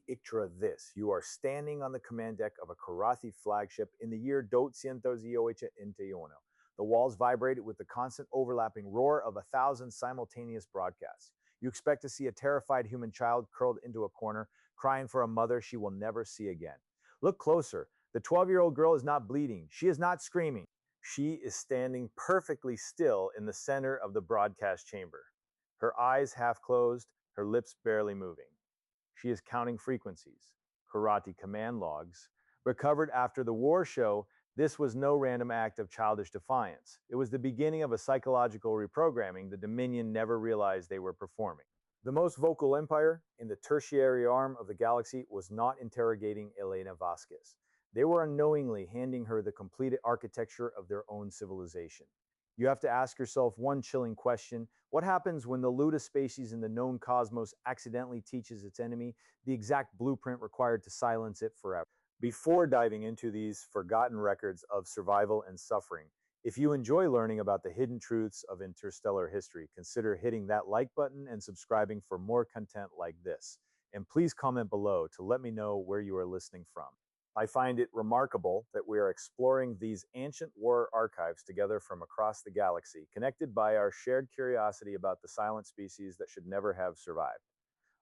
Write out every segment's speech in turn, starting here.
picture this. You are standing on the command deck of a Karathi flagship in the year 1208. The walls vibrated with the constant overlapping roar of 1,000 simultaneous broadcasts. You expect to see a terrified human child curled into a corner, crying for a mother she will never see again. Look closer. The 12-year-old girl is not bleeding. She is not screaming. She is standing perfectly still in the center of the broadcast chamber. Her eyes half closed, her lips barely moving. She is counting frequencies, Karathi command logs. Recovered after the war show, this was no random act of childish defiance. It was the beginning of a psychological reprogramming the Dominion never realized they were performing. The most vocal empire in the tertiary arm of the galaxy was not interrogating Elena Vasquez. They were unknowingly handing her the completed architecture of their own civilization. You have to ask yourself one chilling question. What happens when the Luda species in the known cosmos accidentally teaches its enemy the exact blueprint required to silence it forever? Before diving into these forgotten records of survival and suffering, if you enjoy learning about the hidden truths of interstellar history, consider hitting that like button and subscribing for more content like this. And please comment below to let me know where you are listening from. I find it remarkable that we are exploring these ancient war archives together from across the galaxy, connected by our shared curiosity about the silent species that should never have survived.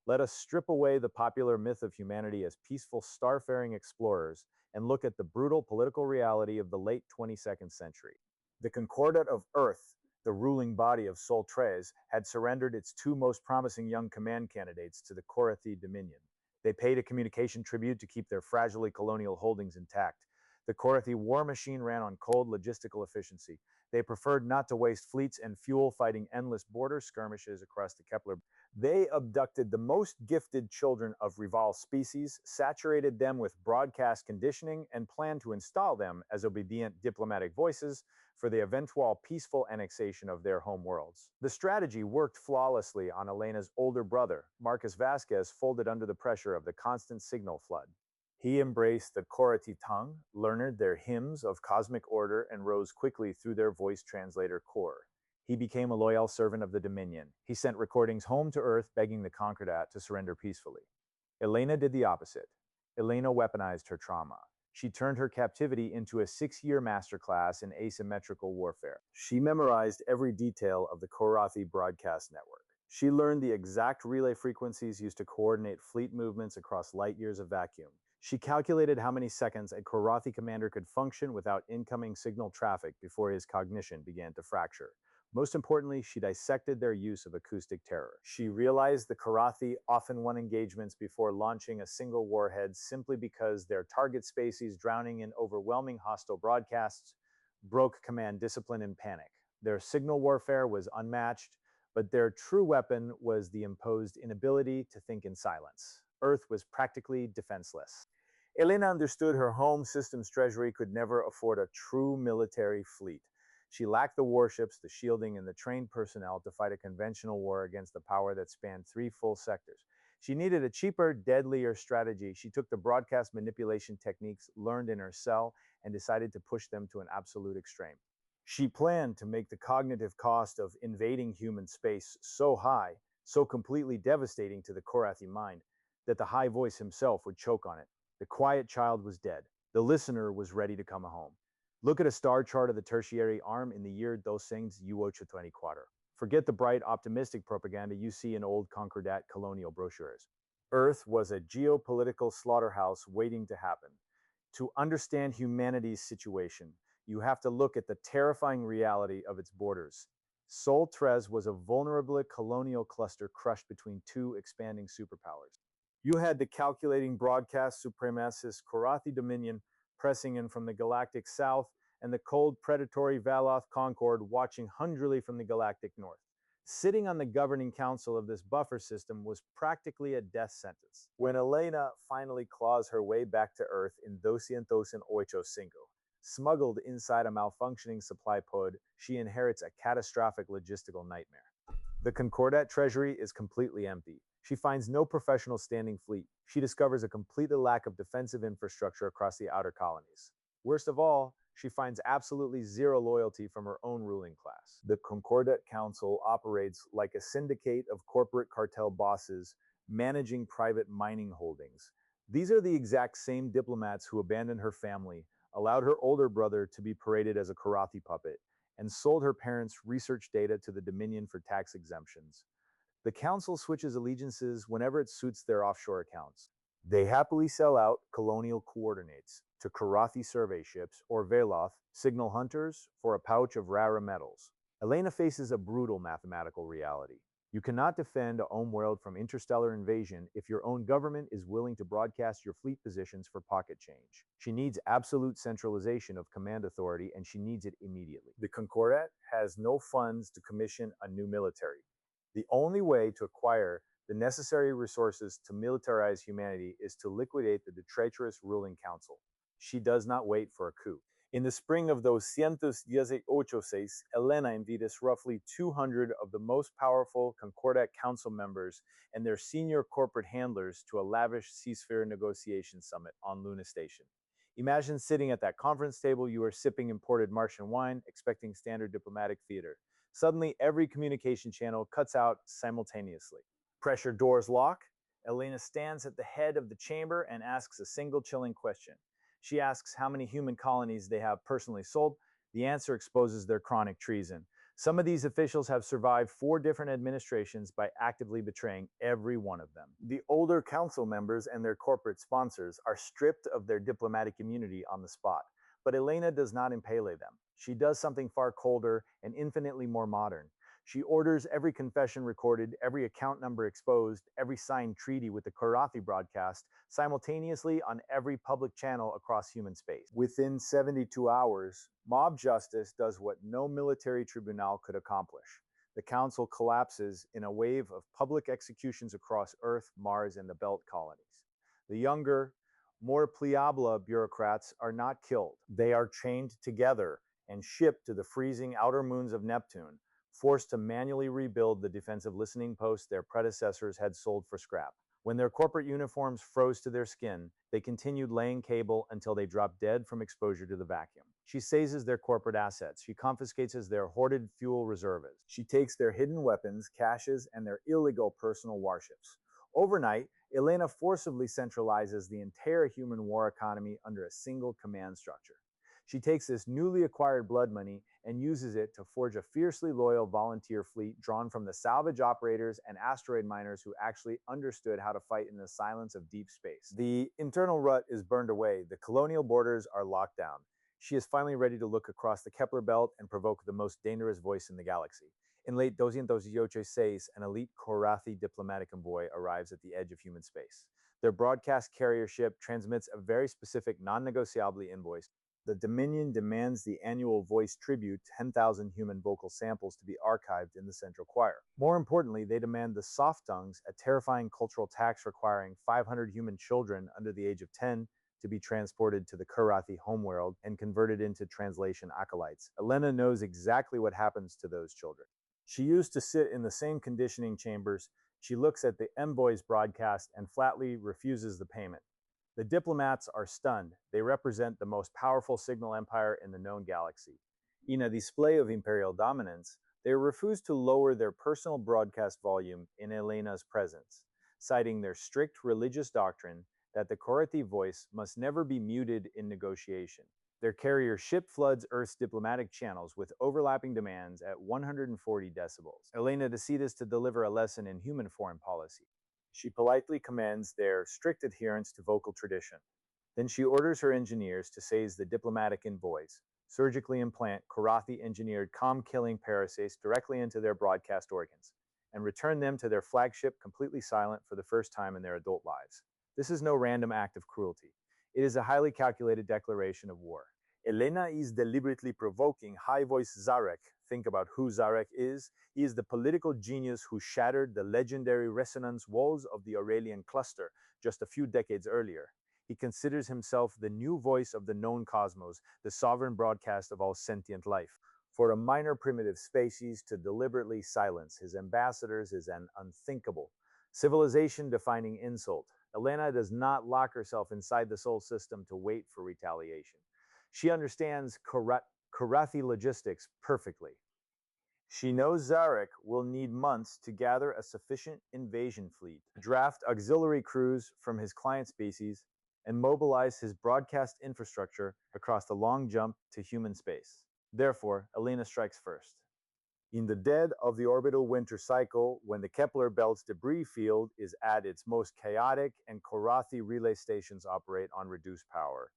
Let us strip away the popular myth of humanity as peaceful starfaring explorers and look at the brutal political reality of the late 22nd century. The Concordat of Earth, the ruling body of Sol Tres, had surrendered its two most promising young command candidates to the Korathi Dominion. They paid a communication tribute to keep their fragilely colonial holdings intact. The Korathi war machine ran on cold logistical efficiency. They preferred not to waste fleets and fuel fighting endless border skirmishes across the Kepler. They abducted the most gifted children of rival species, saturated them with broadcast conditioning, and planned to install them as obedient diplomatic voices for the eventual peaceful annexation of their home worlds. The strategy worked flawlessly on Elena's older brother. Marcus Vasquez folded under the pressure of the constant signal flood. He embraced the Korathi tongue, learned their hymns of cosmic order, and rose quickly through their voice translator core. He became a loyal servant of the Dominion. He sent recordings home to Earth begging the Concordat to surrender peacefully. Elena did the opposite. Elena weaponized her trauma. She turned her captivity into a 6-year masterclass in asymmetrical warfare. She memorized every detail of the Korathi broadcast network. She learned the exact relay frequencies used to coordinate fleet movements across light years of vacuum. She calculated how many seconds a Korathi commander could function without incoming signal traffic before his cognition began to fracture. Most importantly, she dissected their use of acoustic terror. She realized the Karathi often won engagements before launching a single warhead simply because their target species, drowning in overwhelming hostile broadcasts, broke command discipline in panic. Their signal warfare was unmatched, but their true weapon was the imposed inability to think in silence. Earth was practically defenseless. Elena understood her home system's treasury could never afford a true military fleet. She lacked the warships, the shielding, and the trained personnel to fight a conventional war against a power that spanned 3 full sectors. She needed a cheaper, deadlier strategy. She took the broadcast manipulation techniques learned in her cell and decided to push them to an absolute extreme. She planned to make the cognitive cost of invading human space so high, so completely devastating to the Korathi mind, that the High Voice himself would choke on it. The quiet child was dead. The listener was ready to come home. Look at a star chart of the tertiary arm in the year 1208. Forget the bright, optimistic propaganda you see in old Concordat colonial brochures. Earth was a geopolitical slaughterhouse waiting to happen. To understand humanity's situation, you have to look at the terrifying reality of its borders. Sol Tres was a vulnerable colonial cluster crushed between two expanding superpowers. You had the calculating broadcast supremacist Korathi Dominion pressing in from the galactic south, and the cold, predatory Valoth Concord watching hungrily from the galactic north. Sitting on the governing council of this buffer system was practically a death sentence. When Elena finally claws her way back to Earth in 1285, smuggled inside a malfunctioning supply pod, she inherits a catastrophic logistical nightmare. The Concordat treasury is completely empty. She finds no professional standing fleet. She discovers a complete lack of defensive infrastructure across the outer colonies. Worst of all, she finds absolutely zero loyalty from her own ruling class. The Concordat Council operates like a syndicate of corporate cartel bosses managing private mining holdings. These are the exact same diplomats who abandoned her family, allowed her older brother to be paraded as a Karathi puppet, and sold her parents' research data to the Dominion for tax exemptions. The council switches allegiances whenever it suits their offshore accounts. They happily sell out colonial coordinates to Karathi survey ships or Veloth signal hunters for a pouch of rare metals. Elena faces a brutal mathematical reality. You cannot defend a home world from interstellar invasion if your own government is willing to broadcast your fleet positions for pocket change. She needs absolute centralization of command authority, and she needs it immediately. The Concordat has no funds to commission a new military. The only way to acquire the necessary resources to militarize humanity is to liquidate the traitorous ruling council. She does not wait for a coup. In the spring of 218, Elena invites roughly 200 of the most powerful Concordat Council members and their senior corporate handlers to a lavish ceasefire negotiation summit on Luna Station. Imagine sitting at that conference table, you are sipping imported Martian wine, expecting standard diplomatic theater. Suddenly, every communication channel cuts out simultaneously. Pressure doors lock. Elena stands at the head of the chamber and asks a single chilling question. She asks how many human colonies they have personally sold. The answer exposes their chronic treason. Some of these officials have survived 4 different administrations by actively betraying every one of them. The older council members and their corporate sponsors are stripped of their diplomatic immunity on the spot. But Elena does not impale them. She does something far colder and infinitely more modern. She orders every confession recorded, every account number exposed, every signed treaty with the Karathi broadcast simultaneously on every public channel across human space. Within 72 hours, mob justice does what no military tribunal could accomplish. The council collapses in a wave of public executions across Earth, Mars, and the Belt colonies. The younger, more pliable bureaucrats are not killed. They are chained together and shipped to the freezing outer moons of Neptune, forced to manually rebuild the defensive listening posts their predecessors had sold for scrap. When their corporate uniforms froze to their skin, they continued laying cable until they dropped dead from exposure to the vacuum. She seizes their corporate assets. She confiscates their hoarded fuel reserves. She takes their hidden weapons, caches, and their illegal personal warships. Overnight, Elena forcibly centralizes the entire human war economy under a single command structure. She takes this newly acquired blood money and uses it to forge a fiercely loyal volunteer fleet drawn from the salvage operators and asteroid miners who actually understood how to fight in the silence of deep space. The internal rut is burned away. The colonial borders are locked down. She is finally ready to look across the Kepler belt and provoke the most dangerous voice in the galaxy. In late 218, an elite Karathi diplomatic convoy arrives at the edge of human space. Their broadcast carrier ship transmits a very specific non-negotiable invoice. The Dominion demands the annual voice tribute, 10,000 human vocal samples, to be archived in the central choir. More importantly, they demand the soft tongues, a terrifying cultural tax requiring 500 human children under the age of 10 to be transported to the Karathi homeworld and converted into translation acolytes. Elena knows exactly what happens to those children. She used to sit in the same conditioning chambers. She looks at the envoy's broadcast and flatly refuses the payment. The diplomats are stunned. They represent the most powerful signal empire in the known galaxy. In a display of imperial dominance, they refuse to lower their personal broadcast volume in Elena's presence, citing their strict religious doctrine that the Karathi voice must never be muted in negotiation. Their carrier ship floods Earth's diplomatic channels with overlapping demands at 140 decibels. Elena decides to deliver a lesson in human foreign policy. She politely commends their strict adherence to vocal tradition. Then she orders her engineers to seize the diplomatic envoys, surgically implant Karathi-engineered calm-killing parasites directly into their broadcast organs, and return them to their flagship completely silent for the first time in their adult lives. This is no random act of cruelty. It is a highly calculated declaration of war. Elena is deliberately provoking high-voice Zarek. Think about who Zarek is. He is the political genius who shattered the legendary resonance walls of the Aurelian cluster just a few decades earlier. He considers himself the new voice of the known cosmos, the sovereign broadcast of all sentient life. For a minor primitive species to deliberately silence his ambassadors is an unthinkable, civilization-defining insult. Elena does not lock herself inside the Sol system to wait for retaliation. She understands Karathi logistics perfectly. She knows Zarek will need months to gather a sufficient invasion fleet, draft auxiliary crews from his client species, and mobilize his broadcast infrastructure across the long jump to human space. Therefore, Elena strikes first. In the dead of the orbital winter cycle, when the Kepler belt's debris field is at its most chaotic and Korathi relay stations operate on reduced power,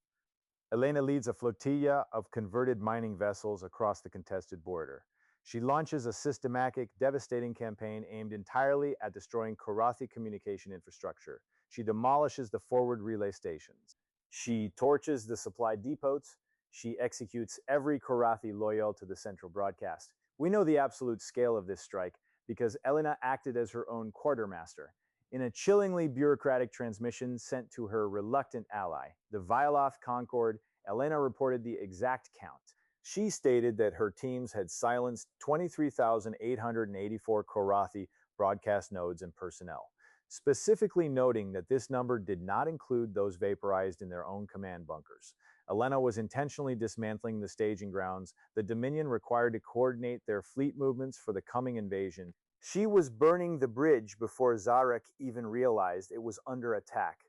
Elena leads a flotilla of converted mining vessels across the contested border. She launches a systematic, devastating campaign aimed entirely at destroying Korathi communication infrastructure. She demolishes the forward relay stations. She torches the supply depots. She executes every Korathi loyal to the central broadcast. We know the absolute scale of this strike because Elena acted as her own quartermaster. In a chillingly bureaucratic transmission sent to her reluctant ally, the Violoth Concord, Elena reported the exact count. She stated that her teams had silenced 23,884 Korathi broadcast nodes and personnel, specifically noting that this number did not include those vaporized in their own command bunkers. Elena was intentionally dismantling the staging grounds the Dominion required to coordinate their fleet movements for the coming invasion. She was burning the bridge before Zarek even realized it was under attack.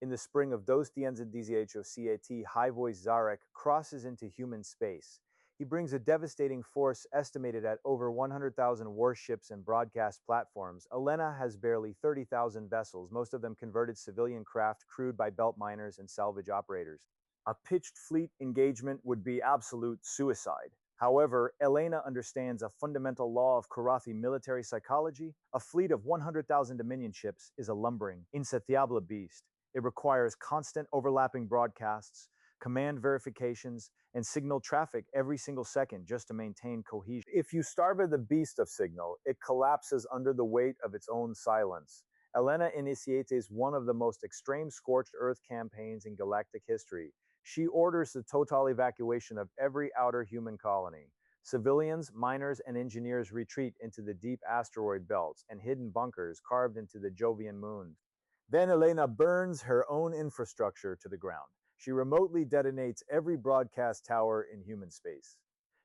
In the spring of Dos Dienza DZHO High Voice Zarek crosses into human space. He brings a devastating force estimated at over 100,000 warships and broadcast platforms. Elena has barely 30,000 vessels, most of them converted civilian craft crewed by belt miners and salvage operators. A pitched fleet engagement would be absolute suicide. However, Elena understands a fundamental law of Korathi military psychology. A fleet of 100,000 Dominion ships is a lumbering, insatiable beast. It requires constant overlapping broadcasts, command verifications, and signal traffic every single second just to maintain cohesion. If you starve the beast of signal, it collapses under the weight of its own silence. Elena initiates one of the most extreme scorched earth campaigns in galactic history. She orders the total evacuation of every outer human colony. Civilians, miners, and engineers retreat into the deep asteroid belts and hidden bunkers carved into the Jovian moons. Then Elena burns her own infrastructure to the ground. She remotely detonates every broadcast tower in human space.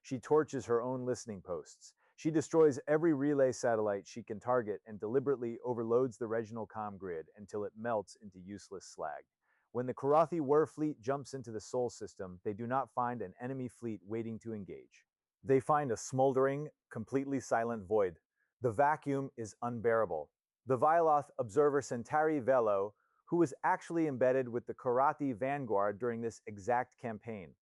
She torches her own listening posts. She destroys every relay satellite she can target and deliberately overloads the regional comm grid until it melts into useless slag. When the Korathi war fleet jumps into the Sol system, they do not find an enemy fleet waiting to engage. They find a smoldering, completely silent void. The vacuum is unbearable. The Violoth observer Centauri Velo, who was actually embedded with the Korathi vanguard during this exact campaign,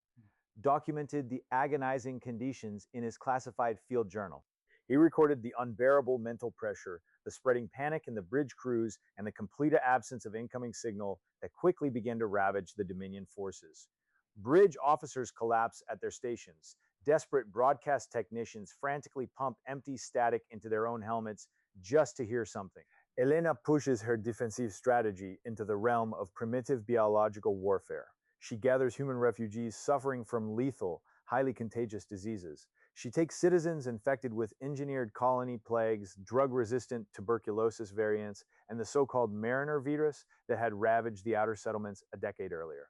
documented the agonizing conditions in his classified field journal. He recorded the unbearable mental pressure, the spreading panic in the bridge crews, and the complete absence of incoming signal that quickly began to ravage the Dominion forces. Bridge officers collapse at their stations. Desperate broadcast technicians frantically pump empty static into their own helmets just to hear something. Elena pushes her defensive strategy into the realm of primitive biological warfare. She gathers human refugees suffering from lethal, highly contagious diseases. She takes citizens infected with engineered colony plagues, drug-resistant tuberculosis variants, and the so-called Mariner virus that had ravaged the outer settlements a decade earlier.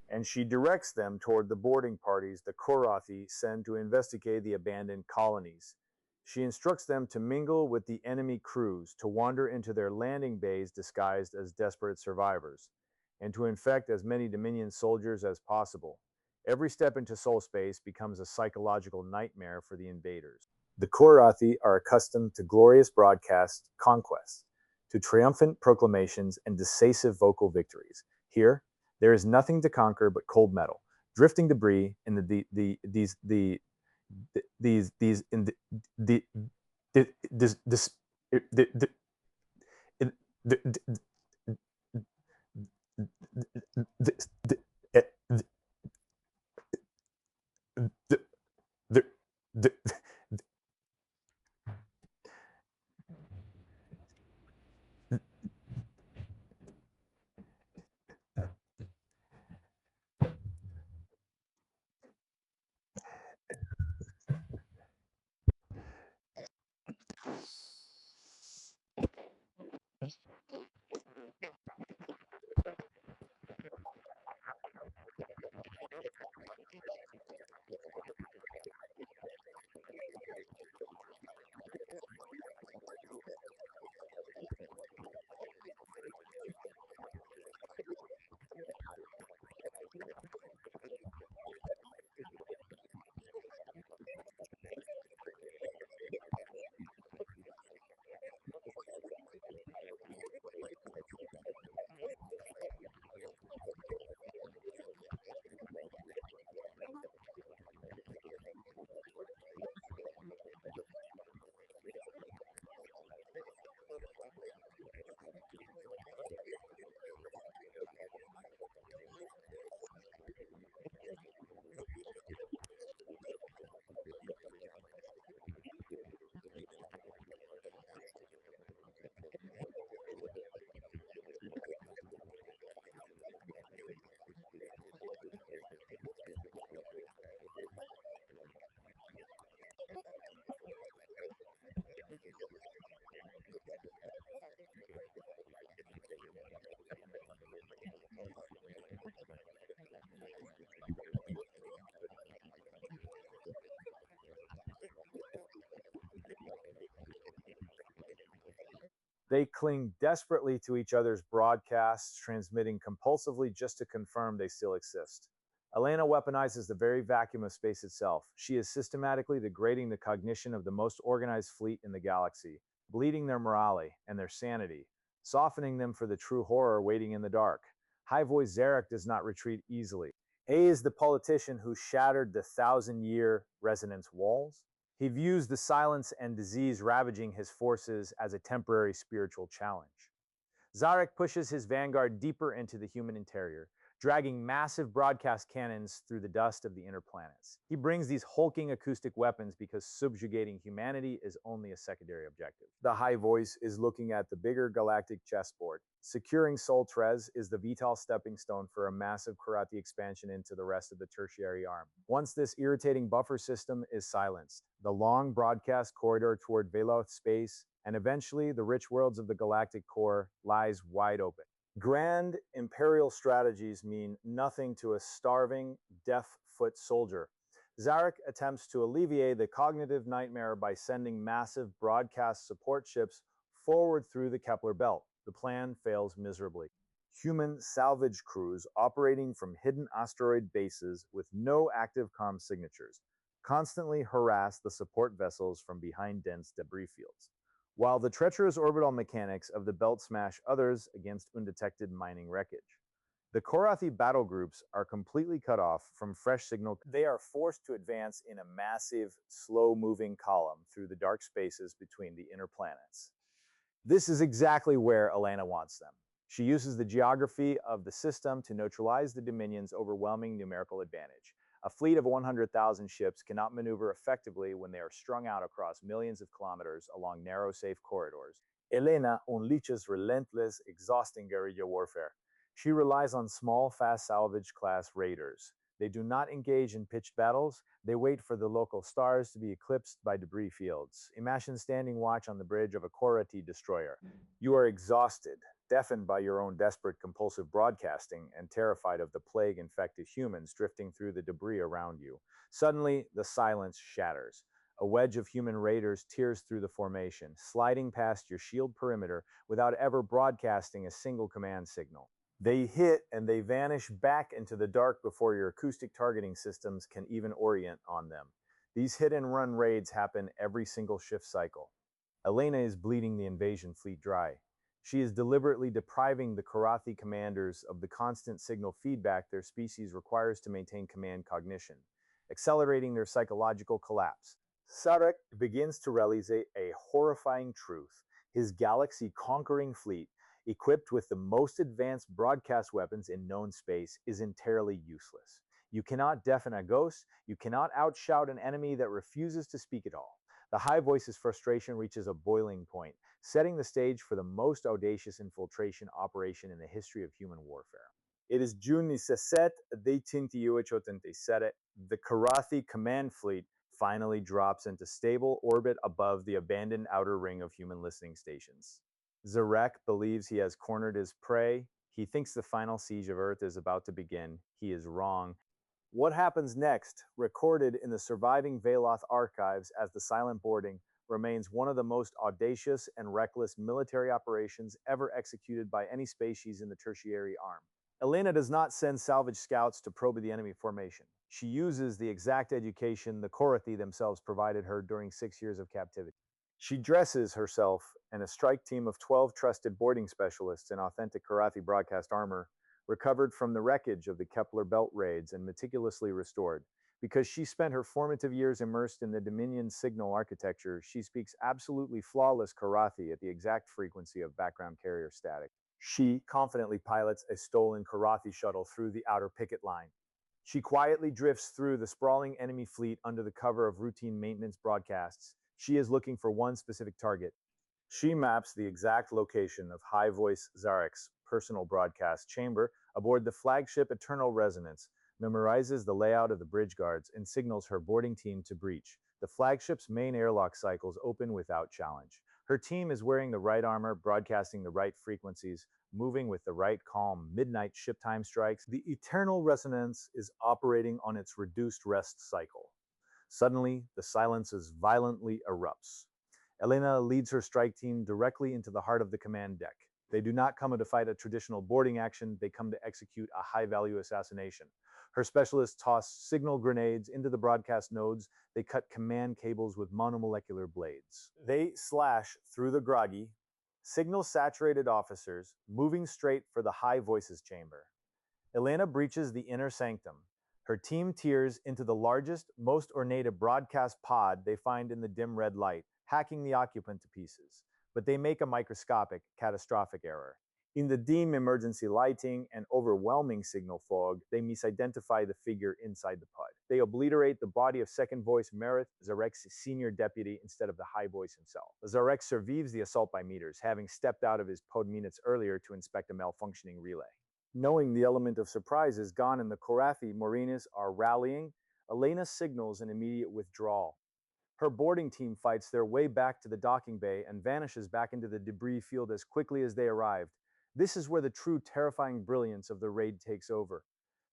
And she directs them toward the boarding parties the Korathi send to investigate the abandoned colonies. She instructs them to mingle with the enemy crews, to wander into their landing bays disguised as desperate survivors, and to infect as many Dominion soldiers as possible. Every step into Sol space becomes a psychological nightmare for the invaders. The Korathi are accustomed to glorious broadcast conquests, to triumphant proclamations and decisive vocal victories. Here, there is nothing to conquer but cold metal, drifting debris, and these in the this They cling desperately to each other's broadcasts, transmitting compulsively just to confirm they still exist. Elena weaponizes the very vacuum of space itself. She is systematically degrading the cognition of the most organized fleet in the galaxy, bleeding their morale and their sanity, softening them for the true horror waiting in the dark. High Voice Zarek does not retreat easily. He is the politician who shattered the thousand-year resonance walls. He views the silence and disease ravaging his forces as a temporary spiritual challenge. Zarek pushes his vanguard deeper into the human interior, dragging massive broadcast cannons through the dust of the inner planets. He brings these hulking acoustic weapons because subjugating humanity is only a secondary objective. The High Voice is looking at the bigger galactic chessboard. Securing Sol Trez is the vital stepping stone for a massive karate expansion into the rest of the tertiary arm. Once this irritating buffer system is silenced, the long broadcast corridor toward Veloth space and eventually the rich worlds of the galactic core lies wide open. Grand imperial strategies mean nothing to a starving, deaf-foot soldier. Zarek attempts to alleviate the cognitive nightmare by sending massive broadcast support ships forward through the Kepler belt. The plan fails miserably. Human salvage crews operating from hidden asteroid bases with no active comm signatures constantly harass the support vessels from behind dense debris fields, while the treacherous orbital mechanics of the belt smash others against undetected mining wreckage. The Korathi battle groups are completely cut off from fresh signal. They are forced to advance in a massive, slow-moving column through the dark spaces between the inner planets. This is exactly where Elena wants them. She uses the geography of the system to neutralize the Dominion's overwhelming numerical advantage. A fleet of 100,000 ships cannot maneuver effectively when they are strung out across millions of kilometers along narrow, safe corridors. Elena unleashes relentless, exhausting guerrilla warfare. She relies on small, fast salvage-class raiders. They do not engage in pitched battles. They wait for the local stars to be eclipsed by debris fields. Imagine standing watch on the bridge of a Korathi destroyer. You are exhausted, deafened by your own desperate compulsive broadcasting, and terrified of the plague-infected humans drifting through the debris around you. Suddenly, the silence shatters. A wedge of human raiders tears through the formation, sliding past your shield perimeter without ever broadcasting a single command signal. They hit and they vanish back into the dark before your acoustic targeting systems can even orient on them. These hit-and-run raids happen every single shift cycle. Elena is bleeding the invasion fleet dry. She is deliberately depriving the Korathi commanders of the constant signal feedback their species requires to maintain command cognition, accelerating their psychological collapse. Zarek begins to realize a horrifying truth. His galaxy-conquering fleet, equipped with the most advanced broadcast weapons in known space, is entirely useless. You cannot deafen a ghost, you cannot outshout an enemy that refuses to speak at all. The High Voice's frustration reaches a boiling point, setting the stage for the most audacious infiltration operation in the history of human warfare. It is June 17, 1887. The Korathi command fleet finally drops into stable orbit above the abandoned outer ring of human listening stations. Zarek believes he has cornered his prey. He thinks the final siege of Earth is about to begin. He is wrong. What happens next, recorded in the surviving Veloth archives as the silent boarding, remains one of the most audacious and reckless military operations ever executed by any species in the tertiary arm. Elena does not send salvage scouts to probe the enemy formation. She uses the exact education the Korathi themselves provided her during 6 years of captivity. She dresses herself and a strike team of 12 trusted boarding specialists in authentic Korathi broadcast armor, recovered from the wreckage of the Kepler belt raids and meticulously restored. Because she spent her formative years immersed in the Dominion signal architecture, she speaks absolutely flawless Korathi at the exact frequency of background carrier static. She confidently pilots a stolen Korathi shuttle through the outer picket line. She quietly drifts through the sprawling enemy fleet under the cover of routine maintenance broadcasts. She is looking for one specific target. She maps the exact location of High Voice Zarek's personal broadcast chamber aboard the flagship Eternal Resonance, memorizes the layout of the bridge guards, and signals her boarding team to breach. The flagship's main airlock cycles open without challenge. Her team is wearing the right armor, broadcasting the right frequencies, moving with the right calm midnight ship time strikes. The Eternal Resonance is operating on its reduced rest cycle. Suddenly, the silences violently erupts. Elena leads her strike team directly into the heart of the command deck. They do not come to fight a traditional boarding action, they come to execute a high-value assassination. Her specialists toss signal grenades into the broadcast nodes. They cut command cables with monomolecular blades. They slash through the groggy, signal-saturated officers, moving straight for the high voices chamber. Elena breaches the inner sanctum. Her team tears into the largest, most ornate broadcast pod they find in the dim red light, hacking the occupant to pieces. But they make a microscopic, catastrophic error. In the dim emergency lighting and overwhelming signal fog, they misidentify the figure inside the pod. They obliterate the body of second voice Merith, Zarek's senior deputy, instead of the high voice himself. Zarek survives the assault by meters, having stepped out of his pod minutes earlier to inspect a malfunctioning relay. Knowing the element of surprise is gone and the Korathi Marinas are rallying, Elena signals an immediate withdrawal. Her boarding team fights their way back to the docking bay and vanishes back into the debris field as quickly as they arrived. This is where the true terrifying brilliance of the raid takes over.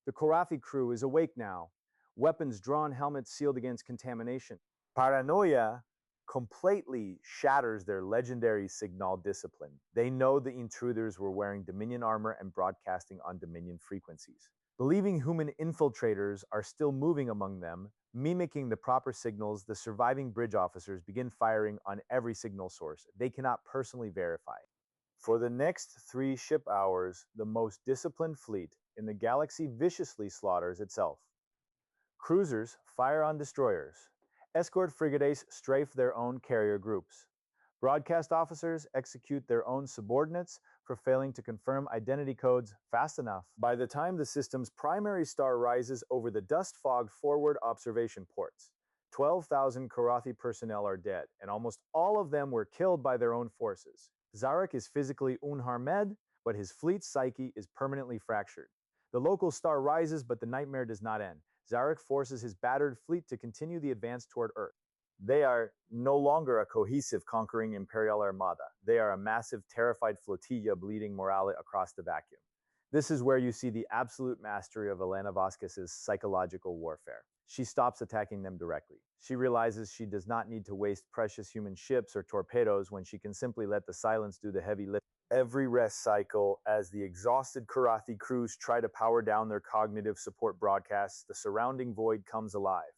The Korathi crew is awake now, weapons drawn, helmets sealed against contamination. Paranoia completely shatters their legendary signal discipline. They know the intruders were wearing Dominion armor and broadcasting on Dominion frequencies. Believing human infiltrators are still moving among them, mimicking the proper signals, the surviving bridge officers begin firing on every signal source they cannot personally verify. For the next 3 ship hours, the most disciplined fleet in the galaxy viciously slaughters itself. Cruisers fire on destroyers. Escort frigates strafe their own carrier groups. Broadcast officers execute their own subordinates for failing to confirm identity codes fast enough. By the time the system's primary star rises over the dust-fogged forward observation ports, 12,000 Korathi personnel are dead, and almost all of them were killed by their own forces. Zarek is physically unharmed, but his fleet's psyche is permanently fractured. The local star rises, but the nightmare does not end. Zarek forces his battered fleet to continue the advance toward Earth. They are no longer a cohesive, conquering Imperial Armada. They are a massive, terrified flotilla bleeding morale across the vacuum. This is where you see the absolute mastery of Elena Vasquez's psychological warfare. She stops attacking them directly. She realizes she does not need to waste precious human ships or torpedoes when she can simply let the silence do the heavy lifting. Every rest cycle, as the exhausted Korathi crews try to power down their cognitive support broadcasts, the surrounding void comes alive.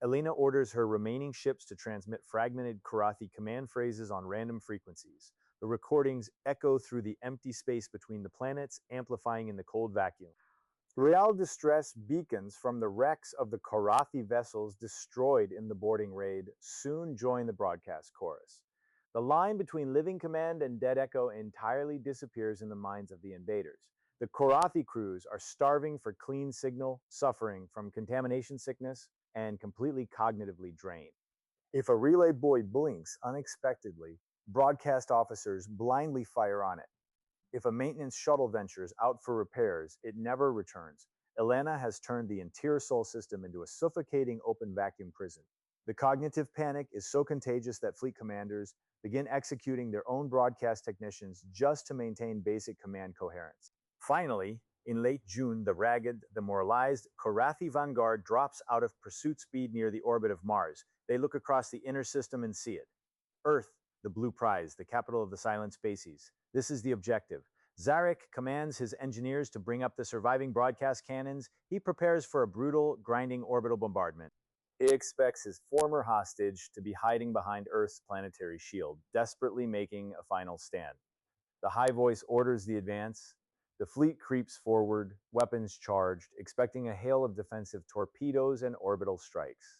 Elena orders her remaining ships to transmit fragmented Korathi command phrases on random frequencies. The recordings echo through the empty space between the planets, amplifying in the cold vacuum. Real distress beacons from the wrecks of the Korathi vessels destroyed in the boarding raid soon join the broadcast chorus. The line between living command and dead echo entirely disappears in the minds of the invaders. The Korathi crews are starving for clean signal, suffering from contamination sickness, and completely cognitively drained. If a relay buoy blinks unexpectedly, broadcast officers blindly fire on it. If a maintenance shuttle ventures out for repairs, it never returns. Elena has turned the entire Sol system into a suffocating open vacuum prison. The cognitive panic is so contagious that fleet commanders begin executing their own broadcast technicians just to maintain basic command coherence. Finally, in late June, the ragged, demoralized Korathi vanguard drops out of pursuit speed near the orbit of Mars. They look across the inner system and see it. Earth, the blue prize, the capital of the silent species. This is the objective. Zarek commands his engineers to bring up the surviving broadcast cannons. He prepares for a brutal, grinding orbital bombardment. He expects his former hostage to be hiding behind Earth's planetary shield, desperately making a final stand. The high voice orders the advance. The fleet creeps forward, weapons charged, expecting a hail of defensive torpedoes and orbital strikes.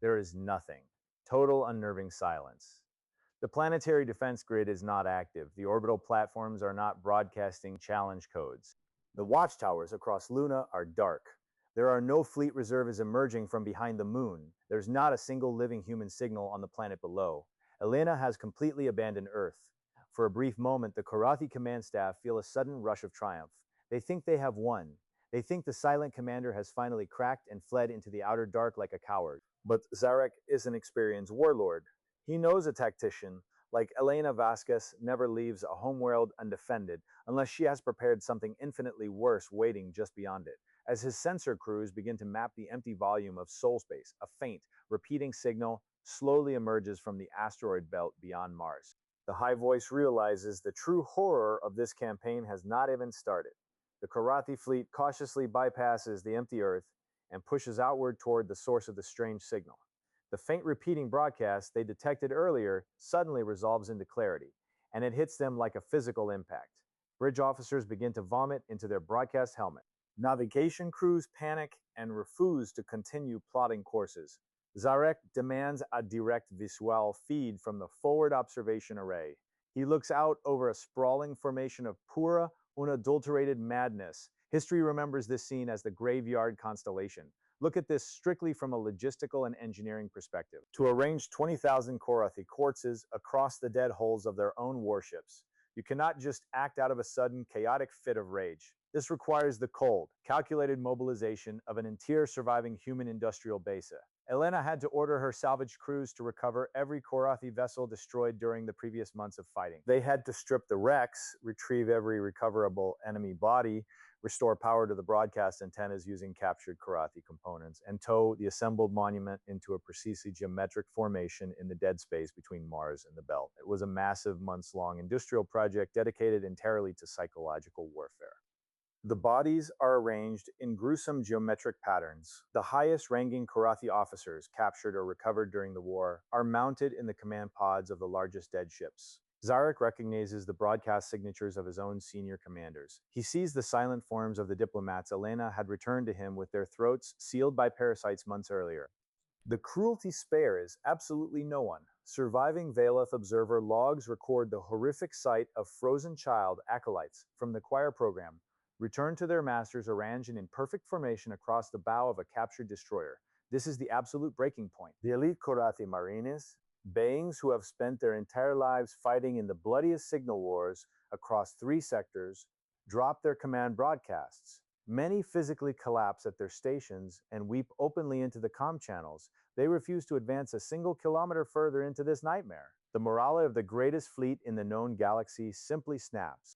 There is nothing. Total unnerving silence. The planetary defense grid is not active. The orbital platforms are not broadcasting challenge codes. The watchtowers across Luna are dark. There are no fleet reserves emerging from behind the moon. There's not a single living human signal on the planet below. Elena has completely abandoned Earth. For a brief moment, the Korathi command staff feel a sudden rush of triumph. They think they have won. They think the silent commander has finally cracked and fled into the outer dark like a coward. But Zarek is an experienced warlord. He knows a tactician, like Elena Vasquez, never leaves a homeworld undefended unless she has prepared something infinitely worse waiting just beyond it. As his sensor crews begin to map the empty volume of Sol space, a faint, repeating signal slowly emerges from the asteroid belt beyond Mars. The High Voice realizes the true horror of this campaign has not even started. The Karathi fleet cautiously bypasses the empty Earth and pushes outward toward the source of the strange signal. The faint repeating broadcast they detected earlier suddenly resolves into clarity, and it hits them like a physical impact. Bridge officers begin to vomit into their broadcast helmet. Navigation crews panic and refuse to continue plotting courses. Zarek demands a direct visual feed from the forward observation array. He looks out over a sprawling formation of pura, unadulterated madness. History remembers this scene as the graveyard constellation. Look at this strictly from a logistical and engineering perspective. To arrange 20,000 Korathi corpses across the dead hulls of their own warships, you cannot just act out of a sudden, chaotic fit of rage. This requires the cold, calculated mobilization of an entire surviving human industrial base. Elena had to order her salvage crews to recover every Korathi vessel destroyed during the previous months of fighting. They had to strip the wrecks, retrieve every recoverable enemy body, restore power to the broadcast antennas using captured Korathi components, and tow the assembled monument into a precisely geometric formation in the dead space between Mars and the Belt. It was a massive, months-long industrial project dedicated entirely to psychological warfare. The bodies are arranged in gruesome geometric patterns. The highest-ranking Korathi officers captured or recovered during the war are mounted in the command pods of the largest dead ships. Zarek recognizes the broadcast signatures of his own senior commanders. He sees the silent forms of the diplomats Elena had returned to him with their throats sealed by parasites months earlier. The cruelty spares absolutely no one. Surviving Valoth observer logs record the horrific sight of frozen child acolytes from the choir program return to their masters arranged in perfect formation across the bow of a captured destroyer. This is the absolute breaking point. The elite Korathi Marines, beings who have spent their entire lives fighting in the bloodiest signal wars across 3 sectors, drop their command broadcasts. Many physically collapse at their stations and weep openly into the comm channels. They refuse to advance a single kilometer further into this nightmare. The morale of the greatest fleet in the known galaxy simply snaps.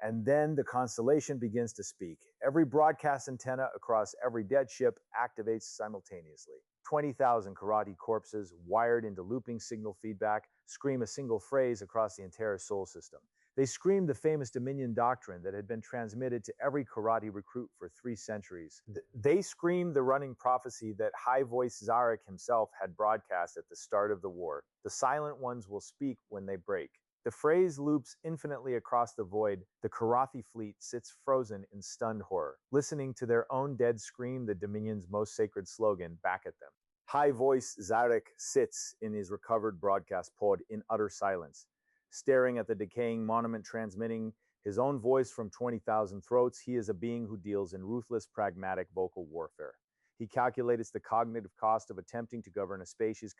And then the constellation begins to speak. Every broadcast antenna across every dead ship activates simultaneously. 20,000 Korathi corpses, wired into looping signal feedback, scream a single phrase across the entire Sol system. They scream the famous Dominion doctrine that had been transmitted to every Korathi recruit for 3 centuries. They scream the running prophecy that High Voice Zarek himself had broadcast at the start of the war. The silent ones will speak when they break. The phrase loops infinitely across the void. The Korathi fleet sits frozen in stunned horror, listening to their own dead scream the Dominion's most sacred slogan back at them. High Voice Zarek sits in his recovered broadcast pod in utter silence, staring at the decaying monument transmitting his own voice from 20,000 throats. He is a being who deals in ruthless, pragmatic vocal warfare. He calculates the cognitive cost of attempting to govern a species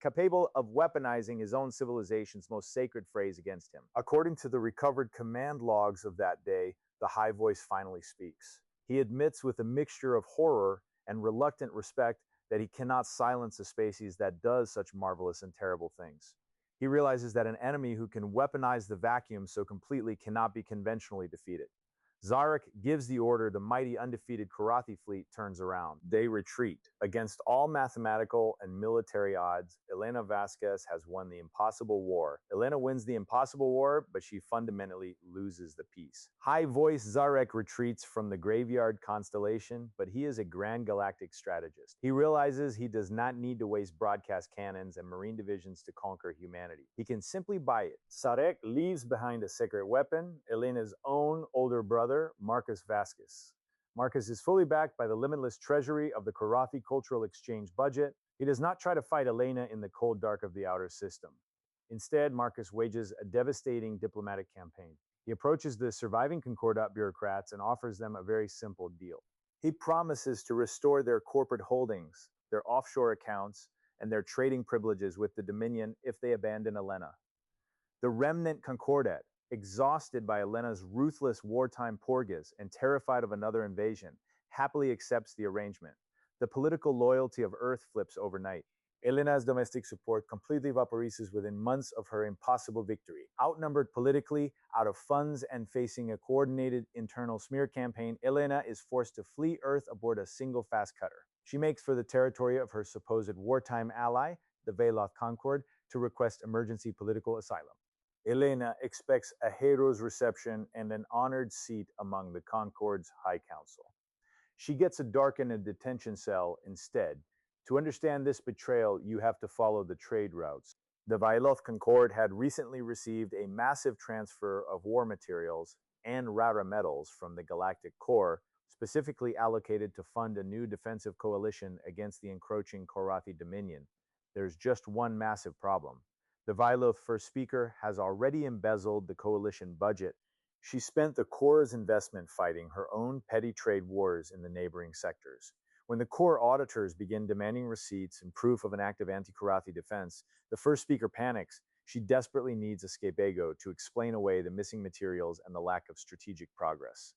capable of weaponizing his own civilization's most sacred phrase against him. According to the recovered command logs of that day, the High Voice finally speaks. He admits with a mixture of horror and reluctant respect that he cannot silence a species that does such marvelous and terrible things. He realizes that an enemy who can weaponize the vacuum so completely cannot be conventionally defeated. Zarek gives the order. The mighty undefeated Korathi fleet turns around. They retreat. Against all mathematical and military odds, Elena Vasquez has won the impossible war. Elena wins the impossible war, but she fundamentally loses the peace. High Voice Zarek retreats from the graveyard constellation, but he is a grand galactic strategist. He realizes he does not need to waste broadcast cannons and marine divisions to conquer humanity. He can simply buy it. Zarek leaves behind a secret weapon, Elena's own older brother, Marcus Vasquez. Marcus is fully backed by the limitless treasury of the Korathi Cultural Exchange budget. He does not try to fight Elena in the cold dark of the outer system. Instead, Marcus wages a devastating diplomatic campaign. He approaches the surviving Concordat bureaucrats and offers them a very simple deal. He promises to restore their corporate holdings, their offshore accounts, and their trading privileges with the Dominion if they abandon Elena. The remnant Concordat, exhausted by Elena's ruthless wartime porgies and terrified of another invasion, happily accepts the arrangement. The political loyalty of Earth flips overnight. Elena's domestic support completely vaporizes within months of her impossible victory. Outnumbered politically, out of funds, and facing a coordinated internal smear campaign, Elena is forced to flee Earth aboard a single fast cutter. She makes for the territory of her supposed wartime ally, the Veloth Concord to request emergency political asylum. Elena expects a hero's reception and an honored seat among the Concord's High Council. She gets a darkened detention cell instead. To understand this betrayal, you have to follow the trade routes. The Vailoth Concord had recently received a massive transfer of war materials and rara metals from the Galactic Core, specifically allocated to fund a new defensive coalition against the encroaching Korathi Dominion. There's just one massive problem. The Vailoth First Speaker has already embezzled the coalition budget. She spent the Core's investment fighting her own petty trade wars in the neighboring sectors. When the Core auditors begin demanding receipts and proof of an active anti-Korathi defense, the First Speaker panics. She desperately needs a scapegoat to explain away the missing materials and the lack of strategic progress.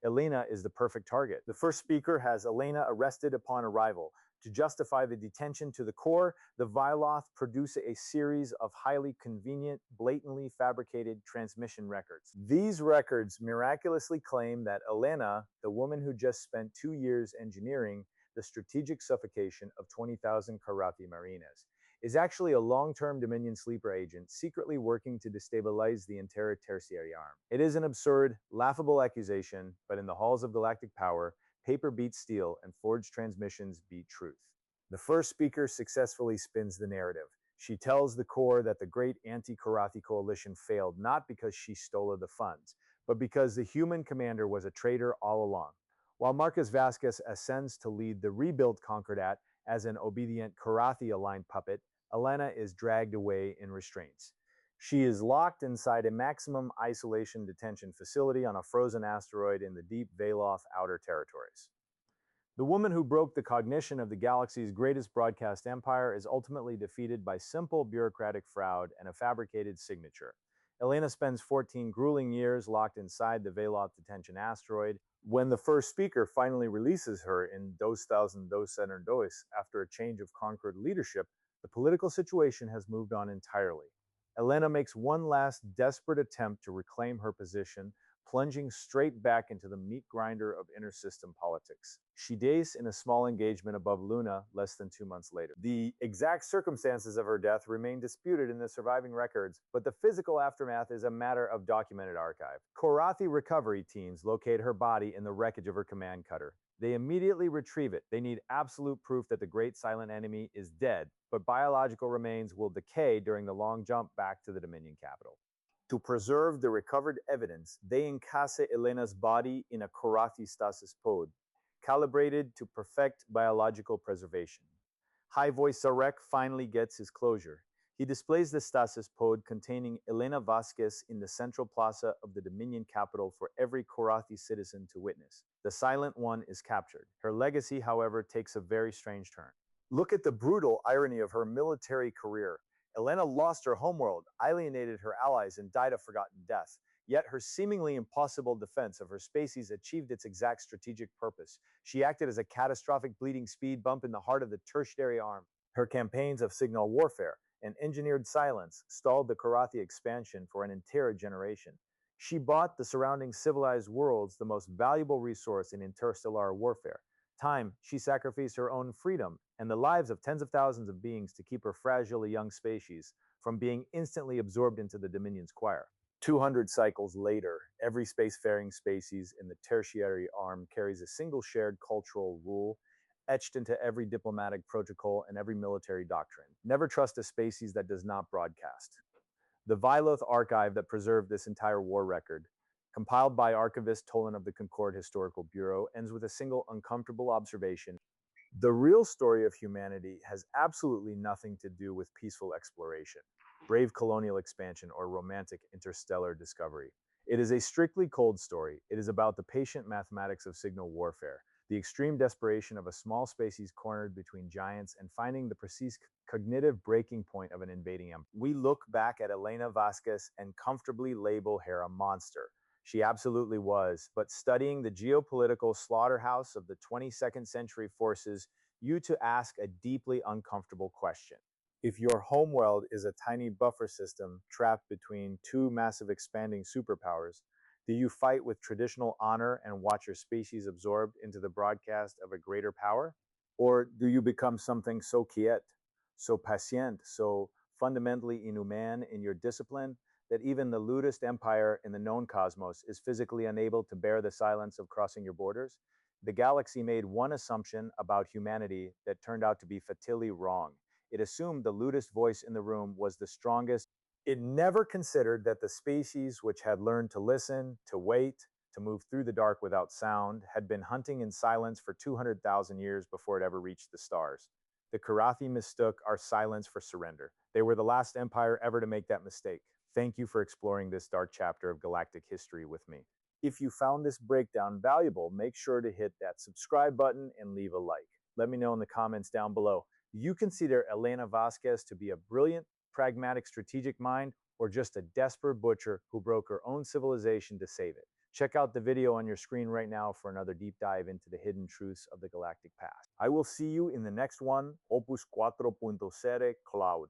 Elena is the perfect target. The First Speaker has Elena arrested upon arrival. To justify the detention to the Core, the Vailoth produce a series of highly convenient, blatantly fabricated transmission records. These records miraculously claim that Elena, the woman who just spent 2 years engineering the strategic suffocation of 20,000 Korathi Marines, is actually a long-term Dominion sleeper agent secretly working to destabilize the entire tertiary arm. It is an absurd, laughable accusation, but in the halls of galactic power, paper beats steel and forged transmissions beat truth. The First Speaker successfully spins the narrative. She tells the Core that the great anti-Korathi coalition failed not because she stole the funds, but because the human commander was a traitor all along. While Marcus Vasquez ascends to lead the rebuilt Concordat as an obedient Korathi-aligned puppet, Elena is dragged away in restraints. She is locked inside a maximum isolation detention facility on a frozen asteroid in the deep Veloth outer territories. The woman who broke the cognition of the galaxy's greatest broadcast empire is ultimately defeated by simple bureaucratic fraud and a fabricated signature. Elena spends 14 grueling years locked inside the Veloth detention asteroid. When the First Speaker finally releases her in 2002 after a change of Concord leadership, the political situation has moved on entirely. Elena makes one last desperate attempt to reclaim her position, plunging straight back into the meat grinder of inter-system politics. She dies in a small engagement above Luna less than 2 months later. The exact circumstances of her death remain disputed in the surviving records, but the physical aftermath is a matter of documented archive. Korathi recovery teams locate her body in the wreckage of her command cutter. They immediately retrieve it. They need absolute proof that the great silent enemy is dead, but biological remains will decay during the long jump back to the Dominion capital. To preserve the recovered evidence, they encasse Elena's body in a Korathi stasis pod, calibrated to perfect biological preservation. High Voice Zarek finally gets his closure. He displays the stasis pod containing Elena Vasquez in the central plaza of the Dominion capital for every Korathi citizen to witness. The Silent One is captured. Her legacy, however, takes a very strange turn. Look at the brutal irony of her military career. Elena lost her homeworld, alienated her allies, and died a forgotten death. Yet her seemingly impossible defense of her species achieved its exact strategic purpose. She acted as a catastrophic bleeding speed bump in the heart of the tertiary arm. Her campaigns of signal warfare and engineered silence stalled the Korathi expansion for an entire generation. She bought the surrounding civilized worlds the most valuable resource in interstellar warfare. Time, she sacrificed her own freedom and the lives of tens of thousands of beings to keep her fragile young species from being instantly absorbed into the Dominion's choir. 200 cycles later, every spacefaring species in the tertiary arm carries a single shared cultural rule etched into every diplomatic protocol and every military doctrine. Never trust a species that does not broadcast. The Vailoth archive that preserved this entire war record, compiled by archivist Tolan of the Concord Historical Bureau, ends with a single uncomfortable observation. The real story of humanity has absolutely nothing to do with peaceful exploration, brave colonial expansion, or romantic interstellar discovery. It is a strictly cold story. It is about the patient mathematics of signal warfare, the extreme desperation of a small species cornered between giants, and finding the precise cognitive breaking point of an invading empire. We look back at Elena Vasquez and comfortably label her a monster. She absolutely was, but studying the geopolitical slaughterhouse of the 22nd century forces you to ask a deeply uncomfortable question. If your homeworld is a tiny buffer system trapped between two massive expanding superpowers, do you fight with traditional honor and watch your species absorbed into the broadcast of a greater power? Or do you become something so quiet, So patient, so fundamentally inhuman in your discipline that even the lewdest empire in the known cosmos is physically unable to bear the silence of crossing your borders? The galaxy made one assumption about humanity that turned out to be fatally wrong. It assumed the lewdest voice in the room was the strongest. It never considered that the species which had learned to listen, to wait, to move through the dark without sound, had been hunting in silence for 200,000 years before it ever reached the stars. The Karathi mistook our silence for surrender. They were the last empire ever to make that mistake. Thank you for exploring this dark chapter of galactic history with me. If you found this breakdown valuable, make sure to hit that subscribe button and leave a like. Let me know in the comments down below. Do you consider Elena Vasquez to be a brilliant, pragmatic, strategic mind, or just a desperate butcher who broke her own civilization to save it? Check out the video on your screen right now for another deep dive into the hidden truths of the galactic past. I will see you in the next one, Opus 4.0 Cloud.